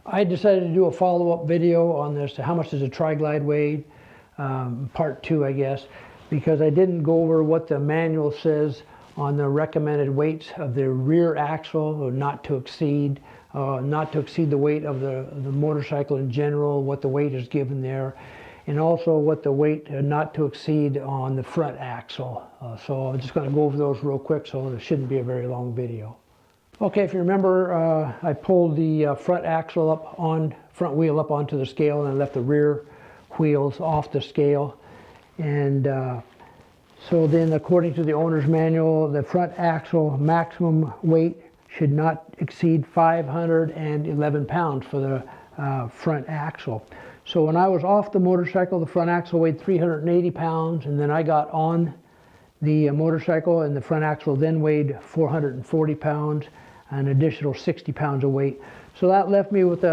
I decided to do a follow-up video on this, how much does a tri-glide weigh, part 2 I guess, because I didn't go over what the manual says on the recommended weights of the rear axle, or not to exceed the weight of the motorcycle in general, what the weight is given there, and also what the weight not to exceed on the front axle. So I'm just going to go over those real quick, so it shouldn't be a very long video. Okay, if you remember, I pulled the front wheel up onto the scale, and I left the rear wheels off the scale. And so then, according to the owner's manual, the front axle maximum weight should not exceed 511 pounds for the front axle. So when I was off the motorcycle, the front axle weighed 380 pounds, and then I got on the motorcycle, and the front axle then weighed 440 pounds, an additional 60 pounds of weight. So that left me with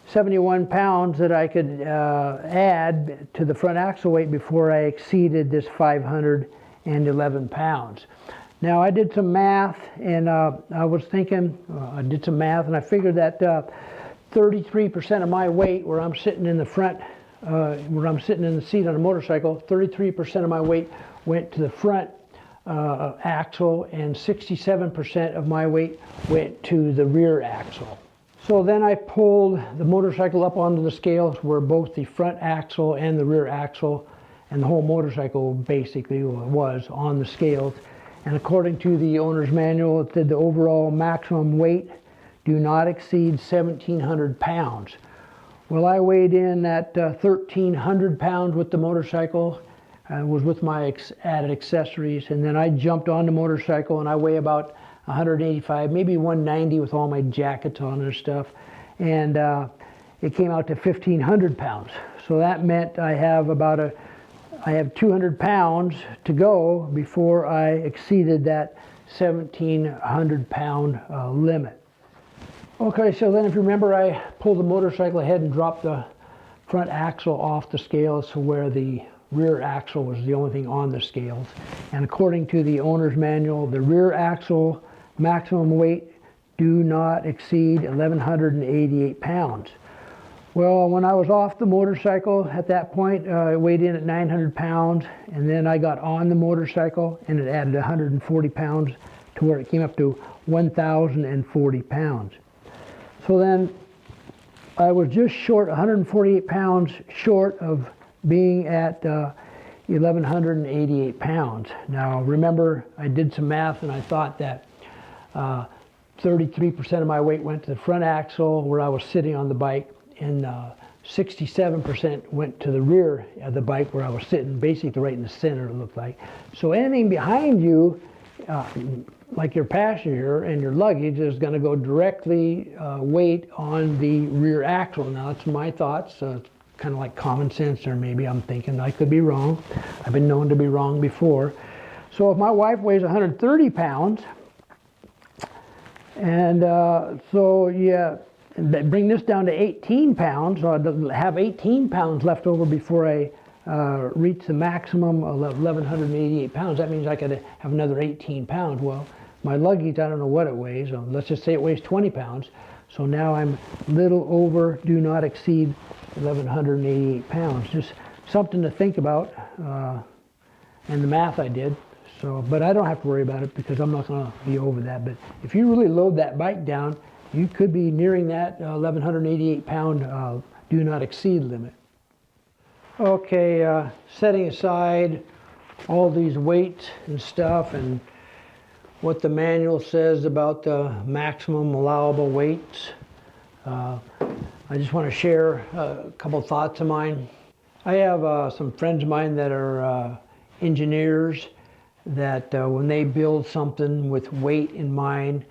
71 pounds that I could add to the front axle weight before I exceeded this 511 pounds. Now I did some math, and I was thinking, I did some math, and I figured that 33% of my weight, where I'm sitting in the front, where I'm sitting in the seat on a motorcycle, 33% of my weight went to the front axle, and 67% of my weight went to the rear axle. So then I pulled the motorcycle up onto the scales where both the front axle and the rear axle and the whole motorcycle basically was on the scales. And according to the owner's manual, it said the overall maximum weight do not exceed 1,700 pounds. Well, I weighed in at 1,300 pounds with the motorcycle. Was with my added accessories, and then I jumped on the motorcycle, and I weigh about 185, maybe 190 with all my jackets on and stuff, and it came out to 1,500 pounds. So that meant I have 200 pounds to go before I exceeded that 1,700 pound limit. Okay, so then if you remember, I pulled the motorcycle ahead and dropped the front axle off the scales to where the rear axle was the only thing on the scales. And according to the owner's manual, the rear axle maximum weight do not exceed 1,188 pounds. Well, when I was off the motorcycle at that point, it weighed in at 900 pounds, and then I got on the motorcycle and it added 140 pounds to where it came up to 1,040 pounds. So then I was just short, 148 pounds short of being at 1,188 pounds. Now remember, I did some math, and I thought that 33% of my weight went to the front axle where I was sitting on the bike, and 67% went to the rear of the bike where I was sitting, basically right in the center, it looked like. So anything behind you, like your passenger and your luggage, is going to go directly weight on the rear axle. Now that's my thoughts. Kind of like common sense, or maybe I'm thinking I could be wrong. I've been known to be wrong before. So if my wife weighs 130 pounds, and so yeah, bring this down to 18 pounds, so I have 18 pounds left over before I reach the maximum of 1,188 pounds. That means I could have another 18 pounds. Well, my luggage, I don't know what it weighs. Let's just say it weighs 20 pounds. So now I'm little over, do not exceed 1,188 pounds. Just something to think about, and the math I did. So, but I don't have to worry about it because I'm not going to be over that. But if you really load that bike down, you could be nearing that 1,188 pound do not exceed limit. Okay, setting aside all these weights and stuff and what the manual says about the maximum allowable weights, I just want to share a couple thoughts of mine. I have some friends of mine that are engineers that when they build something with weight in mind,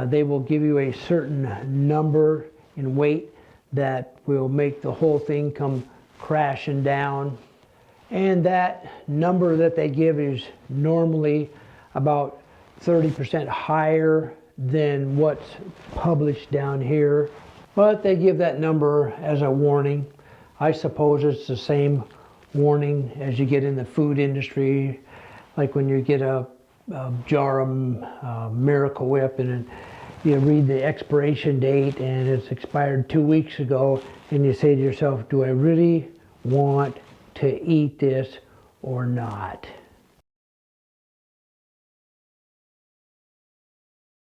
they will give you a certain number in weight that will make the whole thing come crashing down. And that number that they give is normally about 30% higher than what's published down here. But they give that number as a warning. I suppose it's the same warning as you get in the food industry, like when you get a jar of Miracle Whip, and you read the expiration date and it's expired 2 weeks ago, and you say to yourself, do I really want to eat this or not?